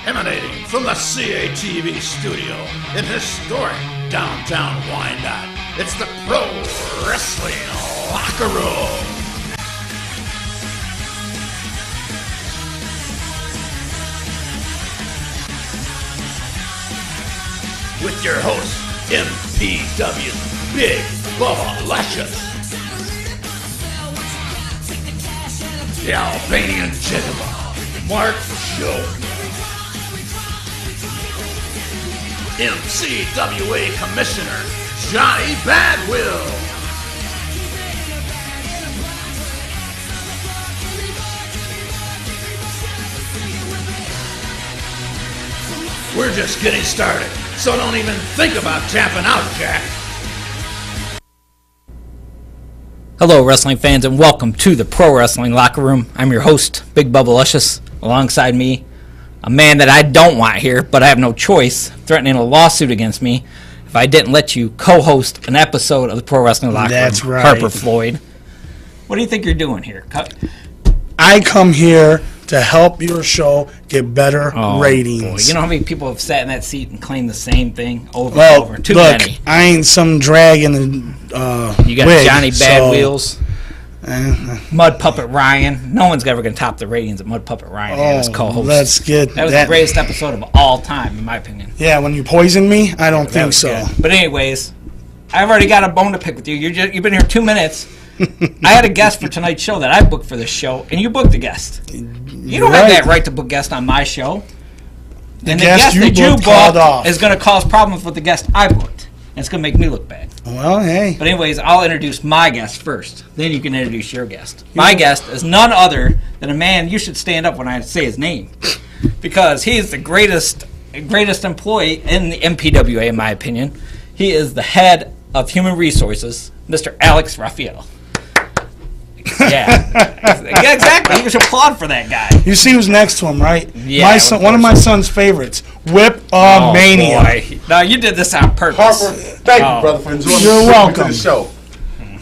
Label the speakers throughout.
Speaker 1: Emanating from the CATV studio in historic downtown Wyandotte, it's the Pro Wrestling Locker Room. With your host, MPW's Big Bubba Luscious, the Albanian Gentleman, Mark Joe, MPWA Commissioner, Johnny Badwill, we're just getting started, so don't even think about tapping out, Jack.
Speaker 2: Hello, wrestling fans, and welcome to the Pro Wrestling Locker Room. I'm your host, Big Bubba Luscious. Alongside me, a man that I don't want here, but I have no choice, threatening a lawsuit against me if I didn't let you co-host an episode of the Pro Wrestling Locker Room.
Speaker 3: That's right.
Speaker 2: Harper Floyd. What do you think you're doing here?
Speaker 3: I come here to help your show get better ratings.
Speaker 2: Boy. You know how many people have sat in that seat and claimed the same thing over
Speaker 3: and
Speaker 2: over? Too
Speaker 3: look,
Speaker 2: many.
Speaker 3: I ain't some drag in the
Speaker 2: You got
Speaker 3: wig,
Speaker 2: Johnny Bad
Speaker 3: so,
Speaker 2: Wheels. Mud Puppet Ryan. No one's ever going to top the ratings that Mud Puppet Ryan had as co-host.
Speaker 3: Let's get
Speaker 2: that was the greatest episode of all time, in my opinion.
Speaker 3: Yeah, when you poison me, I don't think so.
Speaker 2: Good. But anyways, I've already got a bone to pick with you. You've been here 2 minutes. I had a guest for tonight's show that I booked for this show, and you booked the guest. You don't have that right to book guests on my show. And the guest that you booked is going to cause problems with the guest I booked. And it's going to make me look bad.
Speaker 3: Well, hey.
Speaker 2: But anyways, I'll introduce my guest first. Then you can introduce your guest. My guest is none other than a man, you should stand up when I say his name. Because he is the greatest employee in the MPWA, in my opinion. He is the head of human resources, Mr. Alex Raphael. Yeah, exactly. You should applaud for that guy.
Speaker 3: You see who's next to him, right?
Speaker 2: Yeah,
Speaker 3: my son, one of my son's favorites, Whipamania.
Speaker 2: No, you did this on purpose.
Speaker 4: Harper, thank you, brother, for enjoying
Speaker 3: welcome
Speaker 4: the show.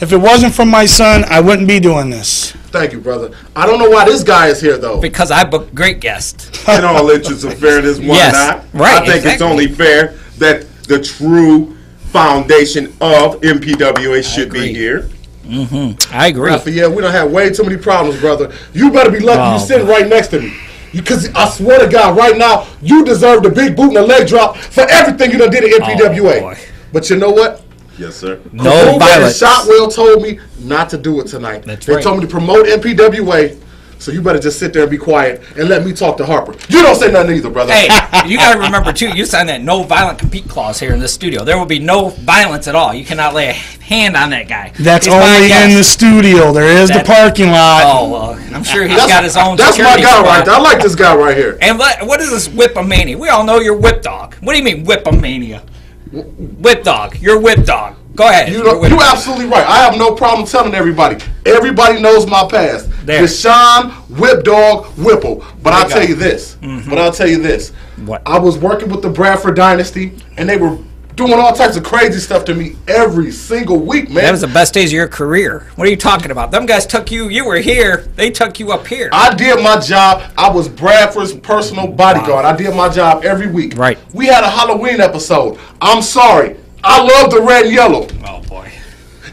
Speaker 3: If it wasn't for my son, I wouldn't be doing this.
Speaker 4: Thank you, brother. I don't know why this guy is here, though.
Speaker 2: Because I booked great guests.
Speaker 4: In all interest of fairness, why not?
Speaker 2: Right,
Speaker 4: I think it's only fair that the true foundation of MPWA should be here.
Speaker 2: I agree.
Speaker 4: Raphael, we don't have way too many problems, brother. You better be lucky you're sitting right next to me. Because I swear to God, right now, you deserve the big boot and the leg drop for everything you done did at MPWA. But you know what? Yes, sir.
Speaker 2: No violence.
Speaker 4: Shotwell told me not to do it tonight. They told me to promote MPWA. So you better just sit there and be quiet and let me talk to Harper. You don't say nothing either, brother.
Speaker 2: Hey, you got to remember, too, you signed that no violent compete clause here in this studio. There will be no violence at all. You cannot lay a hand on that guy.
Speaker 3: That's only in the studio. There is the parking lot.
Speaker 2: Oh, well, I'm sure he's got his own
Speaker 4: That's my guy right there. I like this guy right here.
Speaker 2: And what is this Whipamania? We all know you're Whip Dog. What do you mean Whipamania? Whip Dog. You're Whip Dog. Go ahead.
Speaker 4: You're absolutely right. I have no problem telling everybody. Everybody knows my past. Deshaun, Whip Dog, Whipple. But I'll tell you this.
Speaker 2: What?
Speaker 4: I was working with the Bradford Dynasty, and they were doing all types of crazy stuff to me every single week, man.
Speaker 2: That was the best days of your career. What are you talking about? Them guys took you. You were here. They took you up here.
Speaker 4: I did my job. I was Bradford's personal bodyguard. I did my job every week.
Speaker 2: Right.
Speaker 4: We had a Halloween episode. I'm sorry. I love the red and yellow.
Speaker 2: Oh, boy.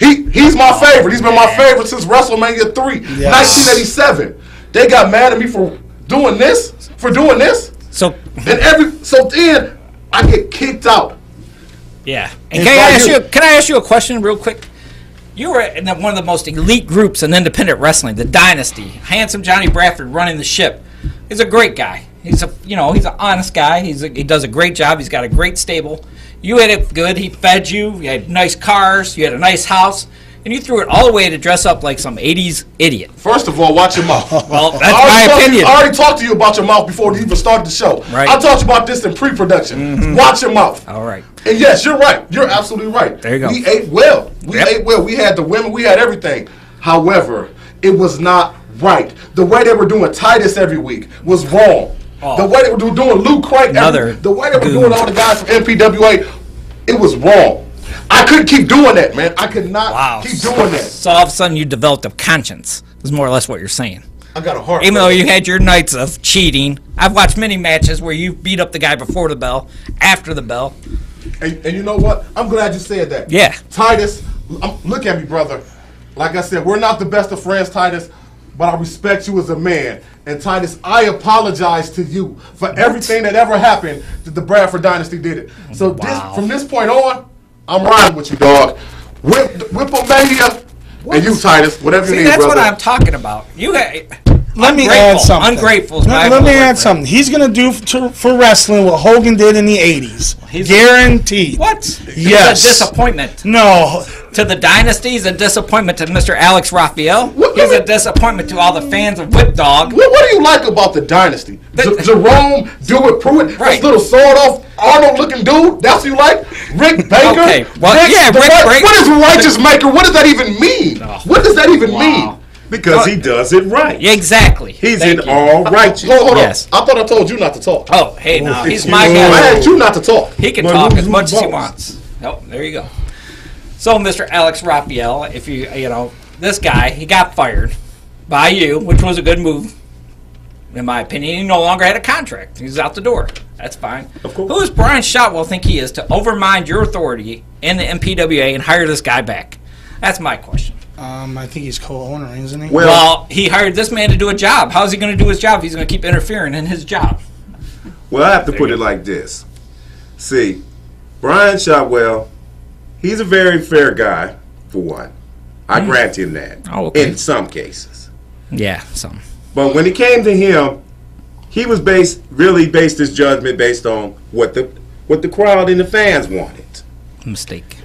Speaker 4: He's my favorite. He's been my favorite since WrestleMania 3, 1987. They got mad at me for doing this. So then I get kicked out.
Speaker 2: Yeah. And can I ask you a question real quick? You were in one of the most elite groups in independent wrestling, the Dynasty. Handsome Johnny Bradford running the ship. He's a great guy. He's an honest guy. He does a great job. He's got a great stable. You had it good. He fed you. You had nice cars. You had a nice house. And you threw it all away to dress up like some 80s idiot.
Speaker 4: First of all, watch your mouth.
Speaker 2: Well, that's my opinion.
Speaker 4: I already talked to you about your mouth before we even started the show.
Speaker 2: Right.
Speaker 4: I talked about this in pre-production. Watch your mouth.
Speaker 2: All right.
Speaker 4: And yes, you're right. You're absolutely right.
Speaker 2: There you go.
Speaker 4: We ate well. We had the women. We had everything. However, it was not right. The way they were doing Titus every week was wrong. Oh. The way they were doing Luke Crank, the way they were doing all the guys from MPWA, it was wrong. I couldn't keep doing that, man. I could not keep doing that.
Speaker 2: So all of a sudden you developed a conscience, is more or less what you're saying.
Speaker 4: I got a heart.
Speaker 2: Even though you had your nights of cheating, I've watched many matches where you beat up the guy before the bell, after the bell.
Speaker 4: And you know what? I'm glad you said that.
Speaker 2: Yeah.
Speaker 4: Titus, look at me, brother. Like I said, we're not the best of friends, Titus, but I respect you as a man. And Titus, I apologize to you for everything that ever happened that the Bradford Dynasty did it. So from this point on, I'm riding with you, dog. Whipamania, and you, Titus, whatever you need,
Speaker 2: that's
Speaker 4: brother.
Speaker 2: what I'm talking about.
Speaker 3: Let me add something.
Speaker 2: Ungrateful.
Speaker 3: Let me add something. He's going to do for wrestling what Hogan did in the 80s. Guaranteed.
Speaker 2: What?
Speaker 3: Yes.
Speaker 2: He's a disappointment.
Speaker 3: No.
Speaker 2: To the dynasty, he's a disappointment to Mr. Alex Raphael. He's a disappointment to all the fans of Whip Dog.
Speaker 4: What do you like about the dynasty? Jerome, Do It, Prove It,
Speaker 2: right.
Speaker 4: This little sawed-off Arnold-looking dude? That's what you like? Rick Baker?
Speaker 2: Okay. Well, Rick Baker.
Speaker 4: What is Righteous Maker? What does that even mean? What does that even mean?
Speaker 5: Because he does it right.
Speaker 2: Exactly.
Speaker 5: He's all righteous.
Speaker 4: Hold
Speaker 2: yes.
Speaker 4: on. I thought I told you not to talk.
Speaker 2: Oh, hey, no. He's my
Speaker 4: I
Speaker 2: guy.
Speaker 4: asked you not to talk.
Speaker 2: He can talk as much as he wants. Nope, there you go. So, Mr. Alex Raphael, if you know, this guy, he got fired by you, which was a good move, in my opinion. He no longer had a contract. He's out the door. That's fine.
Speaker 5: Of course.
Speaker 2: Who does Brian Shotwell think he is to overmind your authority in the MPWA and hire this guy back? That's my question.
Speaker 3: I think he's co-owner, isn't he?
Speaker 2: Well, he hired this man to do a job. How is he going to do his job if he's going to keep interfering in his job?
Speaker 5: Well, I have to put it like this. See, Brian Shotwell, he's a very fair guy, for one. I grant him that.
Speaker 2: Oh, okay.
Speaker 5: In some cases.
Speaker 2: Yeah, some.
Speaker 5: But when it came to him, he was really based his judgment based on what the crowd and the fans wanted.
Speaker 2: Mistake.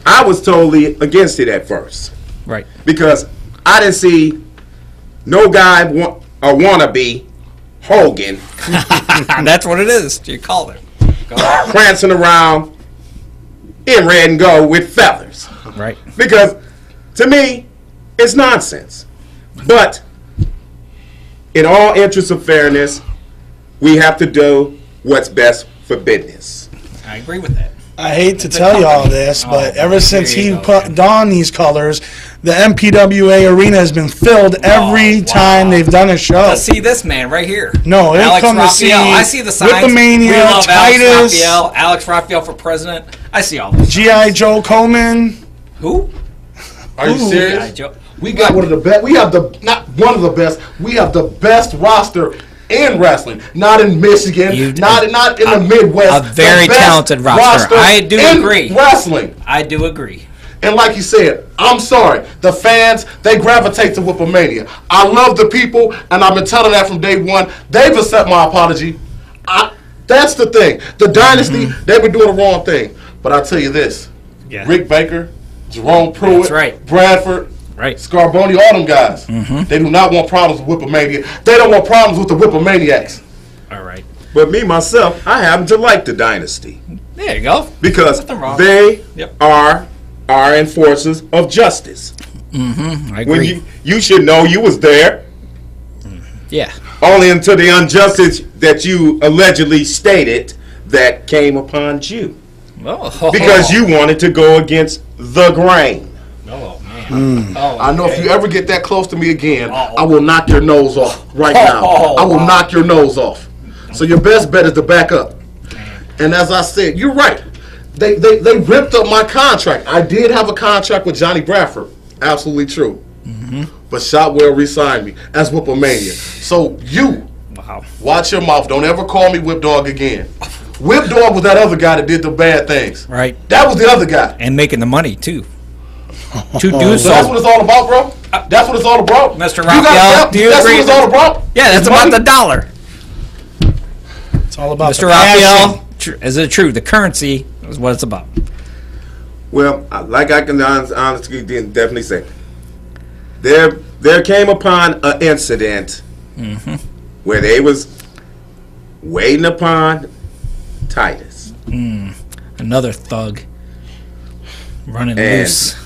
Speaker 5: I was totally against it at first.
Speaker 2: Right.
Speaker 5: Because I didn't see no guy a wannabe Hogan
Speaker 2: That's what it is. You called it.
Speaker 5: prancing around in red and gold with feathers.
Speaker 2: Right.
Speaker 5: Because to me, it's nonsense. But in all interests of fairness, we have to do what's best for business.
Speaker 2: I agree with that.
Speaker 3: I hate to tell y'all this, but ever since he donned these colors, the MPWA arena has been filled every time they've done a show.
Speaker 2: Let's see this man right here.
Speaker 3: No, it'll
Speaker 2: Alex
Speaker 3: come
Speaker 2: Raphael.
Speaker 3: to see
Speaker 2: I see the signs.
Speaker 3: Whipamania,
Speaker 2: We love
Speaker 3: Titus,
Speaker 2: Alex Raphael for president. I see all this.
Speaker 3: G.I. Joe Coleman.
Speaker 2: Who?
Speaker 4: Are you
Speaker 2: G.I.
Speaker 4: serious?
Speaker 2: Joe.
Speaker 4: We got one of the best. We have not one of the best. We have the best roster in wrestling. Not in Michigan. Not in the Midwest.
Speaker 2: A very talented roster. I do agree.
Speaker 4: Wrestling.
Speaker 2: I do agree.
Speaker 4: And like you said, I'm sorry. The fans, they gravitate to Whipamania. I love the people, and I've been telling that from day one. They've accepted my apology. That's the thing. The Dynasty, they've been doing the wrong thing. But I tell you this.
Speaker 2: Yeah.
Speaker 4: Rick Baker, Jerome Pruitt,
Speaker 2: That's right.
Speaker 4: Bradford,
Speaker 2: Right.
Speaker 4: Scarboni, all them guys. They do not want problems with Whipamania. They don't want problems with the Whipamaniacs.
Speaker 2: All right.
Speaker 5: But me, myself, I happen to like the Dynasty.
Speaker 2: There you go.
Speaker 5: Because
Speaker 2: Nothing wrong.
Speaker 5: they
Speaker 2: Yep.
Speaker 5: are enforcers of justice.
Speaker 2: I agree.
Speaker 5: When you should know you was there.
Speaker 2: Yeah.
Speaker 5: Only until the injustice that you allegedly stated that came upon you.
Speaker 2: Oh.
Speaker 5: Because you wanted to go against the grain.
Speaker 2: Oh, man. Oh,
Speaker 4: I know if
Speaker 2: okay.
Speaker 4: you ever get that close to me again,
Speaker 2: Uh-oh.
Speaker 4: I will knock your nose off right now. I will knock your nose off. So your best bet is to back up. And as I said, you're right. They ripped up my contract. I did have a contract with Johnny Bradford. Absolutely true. But Shotwell re-signed me as Whipamania. So you, watch your mouth. Don't ever call me Whip Dog again. Whip Dog was that other guy that did the bad things.
Speaker 2: Right.
Speaker 4: That was the other guy.
Speaker 2: And making the money, too. To do
Speaker 4: So
Speaker 2: so.
Speaker 4: that's what it's all about, bro? That's what it's all about?
Speaker 2: Mr.
Speaker 4: You got
Speaker 2: Raphael,
Speaker 4: that?
Speaker 2: do you
Speaker 4: That's
Speaker 2: agree?
Speaker 4: what it's all about?
Speaker 2: Yeah, that's about the dollar.
Speaker 3: It's all about
Speaker 2: Mr.
Speaker 3: the
Speaker 2: Raphael, is it true? The currency is what it's about.
Speaker 5: Well, like I can honestly definitely say, there came upon an incident where they was waiting upon Titus.
Speaker 2: Another thug running
Speaker 5: And
Speaker 2: loose.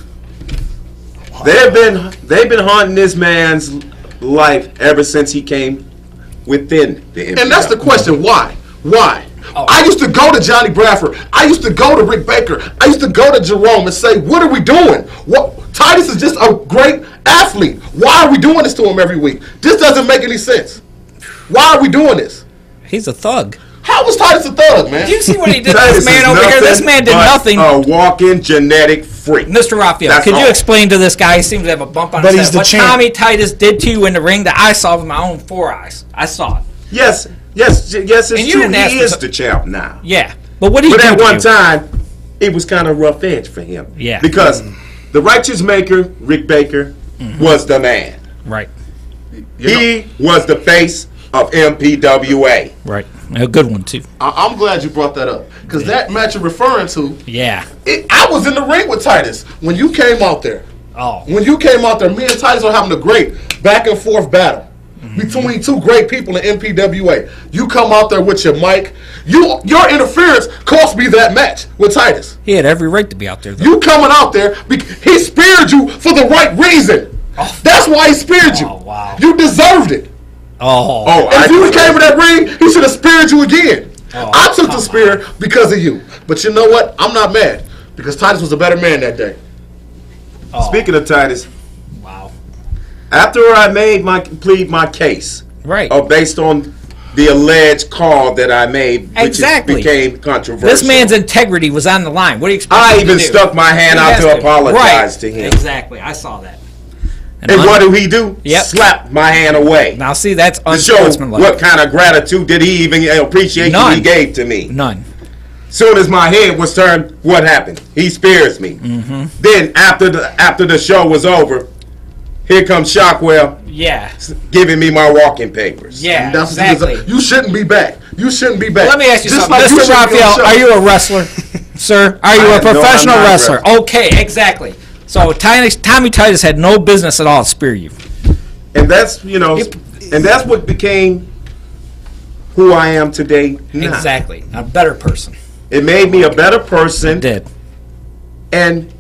Speaker 5: they've been haunting this man's life ever since he came within the MPWA.
Speaker 4: And that's the question, why? Why? I used to go to Johnny Bradford. I used to go to Rick Baker. I used to go to Jerome and say, what are we doing? What? Titus is just a great athlete. Why are we doing this to him every week? This doesn't make any sense. Why are we doing this?
Speaker 2: He's a thug.
Speaker 4: How was Titus a thug, man?
Speaker 2: Did you see what he did to this man over here? This man did nothing.
Speaker 5: A walking genetic freak.
Speaker 2: Mr. Raphael, could you explain to this guy? He seems to have a bump on his head. What Tommy Titus did to you in the ring that I saw with my own 4 eyes. I saw it.
Speaker 5: Yes, it's true. He is the champ now.
Speaker 2: Yeah. But what did he do?
Speaker 5: But at one time, it was kind of rough edge for him.
Speaker 2: Yeah.
Speaker 5: Because the righteous maker, Rick Baker, was the man.
Speaker 2: Right.
Speaker 5: He was the face of MPWA.
Speaker 2: Right. A good one, too.
Speaker 4: I'm glad you brought that up. Because that match you're referring to,
Speaker 2: I
Speaker 4: was in the ring with Titus when you came out there.
Speaker 2: Oh.
Speaker 4: When you came out there, me and Titus were having a great back and forth battle between two great people in MPWA. You come out there with your mic. Your interference cost me that match with Titus.
Speaker 2: He had every right to be out there, though.
Speaker 4: You coming out there, he speared you for the right reason. Oh. That's why he speared you.
Speaker 2: Oh, wow.
Speaker 4: You deserved it.
Speaker 2: Oh.
Speaker 4: If you came in that ring, he should have speared you again. I took the spear because of you. But you know what? I'm not mad because Titus was a better man that day.
Speaker 5: Speaking of Titus,
Speaker 2: wow.
Speaker 5: After I plead my case, based on the alleged call that I made, which became controversial.
Speaker 2: This man's integrity was on the line. What do you expect?
Speaker 5: I even stuck my hand out to apologize to him.
Speaker 2: Exactly. I saw that.
Speaker 5: And what do he do? Slap my hand away.
Speaker 2: Now, see, that's
Speaker 5: unsportsmanlike. What kind of gratitude did he even appreciate he gave to me?
Speaker 2: None.
Speaker 5: Soon as my head was turned, what happened? He spears me. Then after the show was over, here comes Shockwell. Giving me my walking papers.
Speaker 2: Exactly.
Speaker 4: You shouldn't be back. You shouldn't be back.
Speaker 2: Let me ask you something. Mr. Raphael, are you a wrestler? Sir, are you a professional wrestler? Okay, exactly. So Tommy Titus had no business at all to spear you.
Speaker 5: And that's, and that's what became who I am today now.
Speaker 2: Exactly. A better person.
Speaker 5: It made me a better person.
Speaker 2: It did.
Speaker 5: And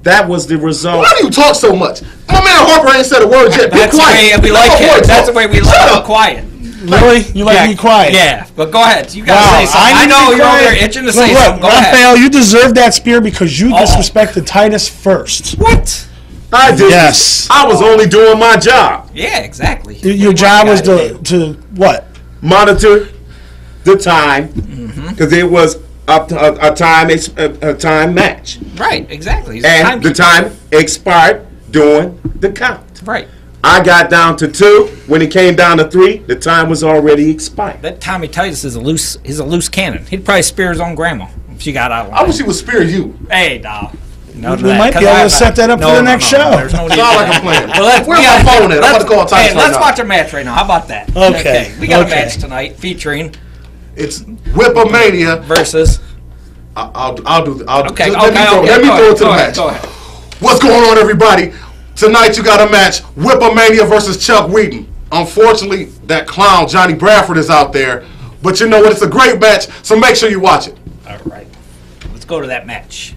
Speaker 5: that was the result.
Speaker 4: Why do you talk so much? My man Harper ain't said a word yet.
Speaker 2: That's
Speaker 4: be quiet.
Speaker 2: The way we like him. That's the way we like him. Quiet.
Speaker 3: Really? You like me quiet?
Speaker 2: Yeah, but go ahead. You gotta say something. I know you're over there itching to say something. Go
Speaker 3: Raphael,
Speaker 2: ahead.
Speaker 3: you deserve that spear because you disrespected Titus first.
Speaker 2: What?
Speaker 5: I did.
Speaker 3: Yes.
Speaker 5: I was only doing my job.
Speaker 2: Yeah, exaccly.
Speaker 3: Your job was to what?
Speaker 5: Monitor the time, because it was a time match.
Speaker 2: Right, exactly.
Speaker 5: And the time expired during the count.
Speaker 2: Right.
Speaker 5: I got down to 2. When it came down to 3, the time was already expired.
Speaker 2: That Tommy Titus is a loose cannon. He'd probably spear his own grandma if she got out of line.
Speaker 4: I wish he would spear you.
Speaker 2: Hey, dog. No,
Speaker 3: we might be able to set that up for the next show.
Speaker 2: There's no need.
Speaker 4: Sound like a plan.
Speaker 2: Well,
Speaker 4: where's my phone at? I'm about to call Titus right
Speaker 2: let's
Speaker 4: now.
Speaker 2: watch a match right now. How about that?
Speaker 3: Okay.
Speaker 2: We got a match tonight featuring.
Speaker 4: It's Whipamania
Speaker 2: versus.
Speaker 4: I'll do. Let me
Speaker 2: go
Speaker 4: throw it to the
Speaker 2: ahead,
Speaker 4: match.
Speaker 2: Go ahead.
Speaker 4: What's going on, everybody? Tonight you got a match: Whipamania versus Chuck Wheaton. Unfortunately, that clown Johnny Bradford is out there, but you know what? It's a great match, so make sure you watch it.
Speaker 2: All right, let's go to that match.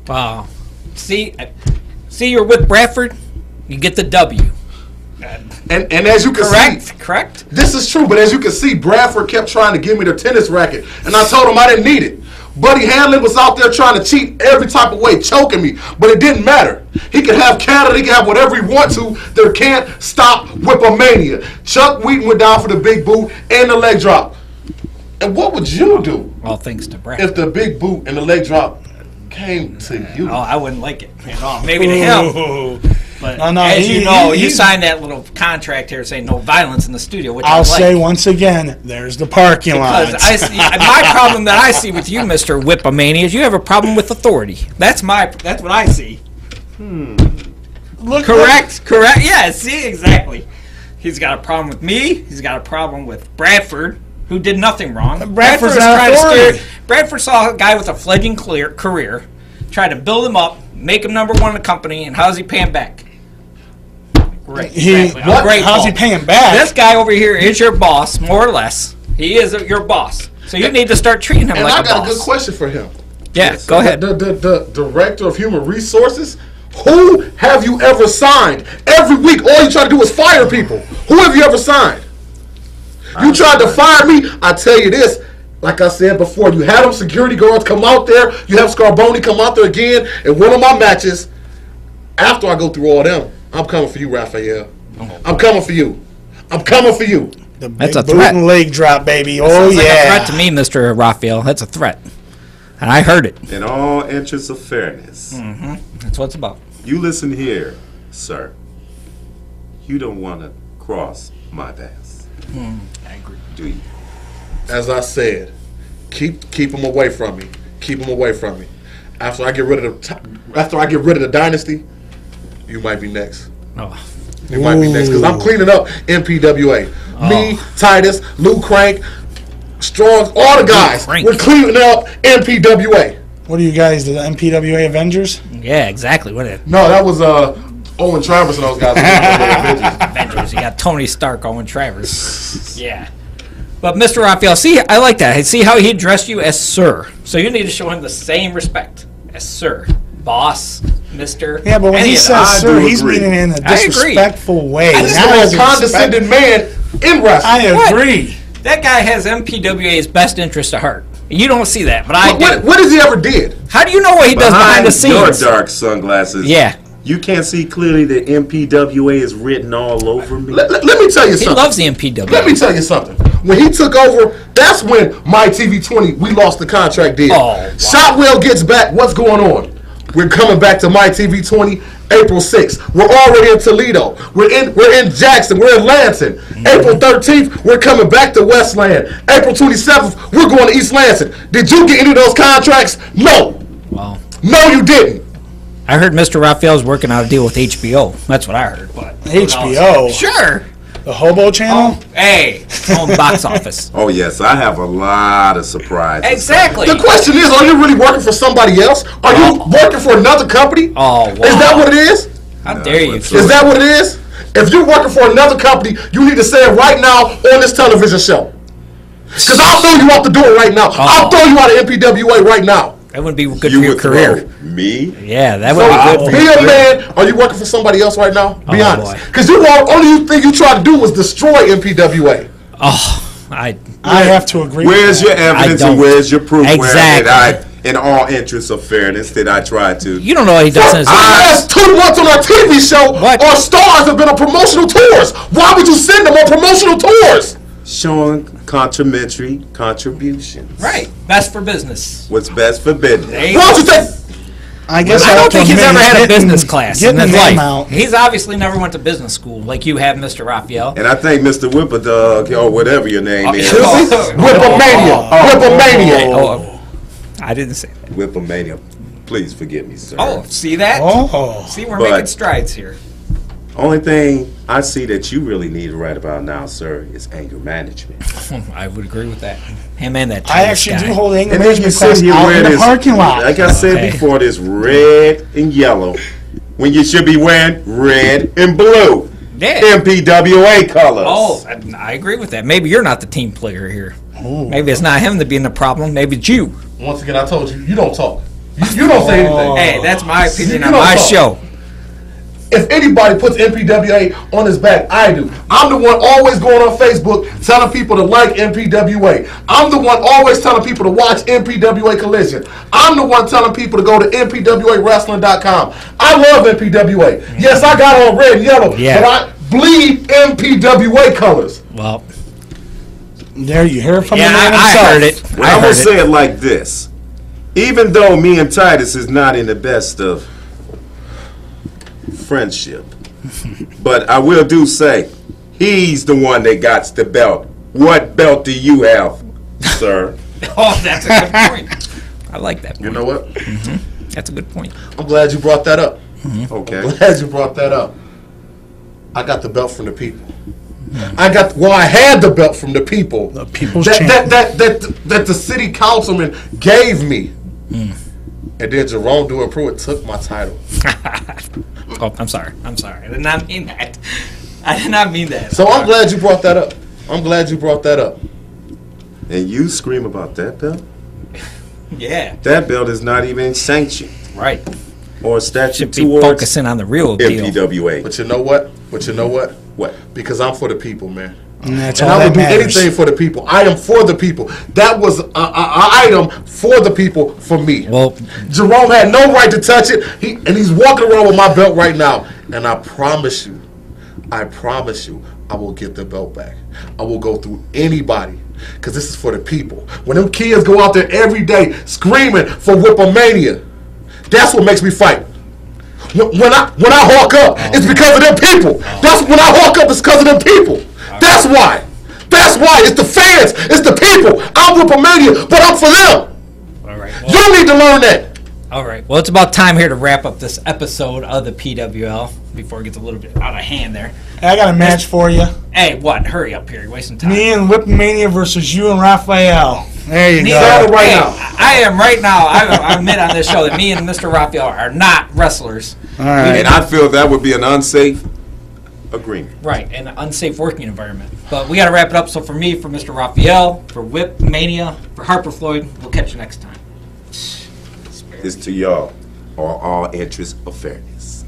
Speaker 2: Wow. See, you're with Bradford, you get the W.
Speaker 4: And as you can see,
Speaker 2: correct.
Speaker 4: This is true, but as you can see, Bradford kept trying to give me the tennis racket, and I told him I didn't need it. Buddy Hanlon was out there trying to cheat every type of way, choking me, but it didn't matter. He could have Canada, he could have whatever he wants to. There can't stop Whipamania. Chuck Wheaton went down for the big boot and the leg drop. And what would you do?
Speaker 2: All thanks to Bradford.
Speaker 4: If the big boot and the leg drop came to you?
Speaker 2: Oh, I wouldn't like it at all. Maybe to him. But
Speaker 3: no,
Speaker 2: as you know, you signed that little contract here saying no violence in the studio, which
Speaker 3: I'll say once again, there's the parking lot.
Speaker 2: Because my problem that I see with you, Mr. Whipamania, is you have a problem with authority. That's what I see. Correct. Yeah, see, exactly. He's got a problem with me. He's got a problem with Bradford, who did nothing wrong.
Speaker 3: Bradford's not authority.
Speaker 2: Bradford saw a guy with a fledgling career, tried to build him up, make him number one in the company, and how's he paying back? Great.
Speaker 3: How's he paying back?
Speaker 2: This guy over here is your boss, more or less. He is your boss. So you need to start treating him like a boss.
Speaker 4: And I got a good question for him.
Speaker 2: Yeah, go ahead.
Speaker 4: The director of human resources, who have you ever signed? Every week, all you try to do is fire people. Who have you ever signed? You tried to fire me. I tell you this, like I said before, you had them security guards come out there. You have Scarboni come out there again. And one of my matches, after I go through all them, I'm coming for you, Raphael. I'm coming for you. I'm coming for you.
Speaker 2: That's a threat.
Speaker 3: Leg drop, baby.
Speaker 2: That sounds like a threat to me, Mr. Raphael. That's a threat. And I heard it.
Speaker 5: In all interests of fairness.
Speaker 2: That's what it's about.
Speaker 5: You listen here, sir. You don't want to cross my path.
Speaker 2: I agree.
Speaker 5: Do you?
Speaker 4: As I said, keep them away from me. Keep them away from me. After I get rid of the dynasty, you might be next.
Speaker 2: Oh.
Speaker 4: You might be next because I'm cleaning up MPWA. Me, Titus, Lou Crank, Strong, all the guys. We're cleaning up MPWA.
Speaker 3: What are you guys, the MPWA Avengers?
Speaker 2: Yeah, exactly. What?
Speaker 4: No, that was Owen Travers and those guys.
Speaker 2: Avengers. You got Tony Stark, Owen Travers. Yeah. But Mr. Raphael, see, I like that. See how he addressed you as sir. So you need to show him the same respect as sir. Boss, Mr.
Speaker 3: Yeah, but when he says sir, he's meaning in a disrespectful way.
Speaker 4: This is a condescending man in wrestling.
Speaker 3: I agree.
Speaker 2: That guy has MPWA's best interest at heart. You don't see that, but I do.
Speaker 4: What has he ever did?
Speaker 2: How do you know what he does behind the scenes?
Speaker 5: Your dark sunglasses.
Speaker 2: Yeah.
Speaker 5: You can't see clearly that MPWA is written all over me.
Speaker 4: Let me tell you something.
Speaker 2: He loves the MPWA.
Speaker 4: Let me tell you something. When he took over, that's when My TV 20, we lost the contract deal.
Speaker 2: Oh, wow.
Speaker 4: Shotwell gets back. What's going on? We're coming back to My TV 20 April 6th. We're already in Toledo. We're in Jackson. We're in Lansing. April 13th, we're coming back to Westland. April 27th, we're going to East Lansing. Did you get any of those contracts? No.
Speaker 2: Wow.
Speaker 4: No, you didn't.
Speaker 2: I heard Mr. Raphael's working out a deal with HBO. That's what I heard. But
Speaker 3: HBO?
Speaker 2: Sure.
Speaker 3: The Hobo Channel?
Speaker 2: Oh, hey, home box office.
Speaker 5: Oh, yes, I have a lot of surprises.
Speaker 2: Exactly.
Speaker 4: The question is, are you really working for somebody else? Are you working for another company?
Speaker 2: Oh, wow.
Speaker 4: Is that what it is?
Speaker 2: How dare you?
Speaker 4: Is that what it is? If you're working for another company, you need to say it right now on this television show. Because I'll throw you out the door right now. I'll throw you out of MPWA right now.
Speaker 2: That wouldn't be good for your career.
Speaker 5: Me?
Speaker 2: Yeah, that would be good for
Speaker 4: you.
Speaker 2: Be
Speaker 4: a man. Are you working for somebody else right now? Be honest. Because the only thing you tried to do was destroy MPWA.
Speaker 2: Oh, I
Speaker 3: have to agree.
Speaker 5: Where's your evidence and where's your proof?
Speaker 2: Exactly.
Speaker 5: Where in all interests of fairness, did I try to?
Speaker 2: You don't know what he does.
Speaker 4: The last 2 months on our TV show, our stars have been on promotional tours. Why would you send them on promotional tours?
Speaker 5: Showing complimentary contributions.
Speaker 2: Right. Best for business.
Speaker 5: What's best for business?
Speaker 4: Why don't you think?
Speaker 3: I guess
Speaker 2: I don't think he's ever had a business class in his life.
Speaker 3: Out.
Speaker 2: He's obviously never went to business school like you have, Mr. Raphael.
Speaker 5: And I think Mr. Whippadog, or whatever your name is.
Speaker 4: Whipamania. Whipamania.
Speaker 2: I didn't say that.
Speaker 5: Whipamania. Please forgive me, sir.
Speaker 2: Oh, see that?
Speaker 3: Oh.
Speaker 2: See, we're making strides here.
Speaker 5: Only thing I see that you really need right about now, sir, is anger management.
Speaker 2: I would agree with that. Him and that
Speaker 3: I actually do hold anger
Speaker 5: and
Speaker 3: management class out in the parking lot.
Speaker 5: Like I said before, this red and yellow when you should be wearing red and blue. MPWA colors.
Speaker 2: Oh, I agree with that. Maybe you're not the team player here. Ooh. Maybe it's not him that being the problem. Maybe it's you.
Speaker 4: Once again, I told you, you don't talk. You don't say anything.
Speaker 2: Hey, that's my opinion on my show.
Speaker 4: If anybody puts MPWA on his back, I do. I'm the one always going on Facebook telling people to like MPWA. I'm the one always telling people to watch MPWA Collision. I'm the one telling people to go to MPWAWrestling.com. I love MPWA. Yes, I got on red and yellow, but I bleed MPWA colors.
Speaker 2: Well,
Speaker 3: there you hear it from the man
Speaker 2: himself. I heard it.
Speaker 5: Well, I will say it like this. Even though me and Titus is not in the best of friendship, but I will say he's the one that got the belt. What belt do you have, sir?
Speaker 2: Oh, that's a good point. I like that point.
Speaker 4: You know what?
Speaker 2: Mm-hmm. That's a good point.
Speaker 4: I'm glad you brought that up.
Speaker 2: Mm-hmm.
Speaker 5: Okay.
Speaker 4: I'm glad you brought that up. I got the belt from the people. I had the belt from the people.
Speaker 3: The people's
Speaker 4: that the city councilman gave me. And then Jerome Doing Pruitt took my title.
Speaker 2: Oh, I'm sorry. I did not mean that. I did not mean that.
Speaker 4: So I'm glad you brought that up.
Speaker 5: And you scream about that belt?
Speaker 2: Yeah.
Speaker 5: That belt is not even sanctioned.
Speaker 2: Right.
Speaker 5: Or statute
Speaker 2: should be
Speaker 5: towards
Speaker 2: focusing on the real deal.
Speaker 5: MPWA.
Speaker 4: But you know what?
Speaker 5: What?
Speaker 4: Because I'm for the people, man.
Speaker 3: And
Speaker 4: I would do anything for the people. I am for the people. That was an item for the people, for me.
Speaker 2: Well,
Speaker 4: Jerome had no right to touch it. He's walking around with my belt right now. And I promise you, I will get the belt back. I will go through anybody, because this is for the people. When them kids go out there every day screaming for Whipamania, that's what makes me fight. When I hawk up, it's because of them people. That's when I hawk up, it's because of them people. That's why. It's the fans. It's the people. I'm Whipamania, but I'm for them.
Speaker 2: All right. Well,
Speaker 4: you need to learn that.
Speaker 2: All right. Well, it's about time here to wrap up this episode of the PWL before it gets a little bit out of hand there.
Speaker 3: I got a match for you.
Speaker 2: Hey, what? Hurry up here. You're wasting time.
Speaker 3: Me and Whipamania versus you and Raphael. There you go.
Speaker 2: I am right now. I admit on this show that me and Mr. Raphael are not wrestlers.
Speaker 3: All right.
Speaker 5: And I feel that would be an unsafe agreement.
Speaker 2: Right, and an unsafe working environment. But we got to wrap it up. So for me, for Mr. Raphael, for Whipamania, for Harper Floyd, we'll catch you next time.
Speaker 5: It's to y'all, all interests of fairness.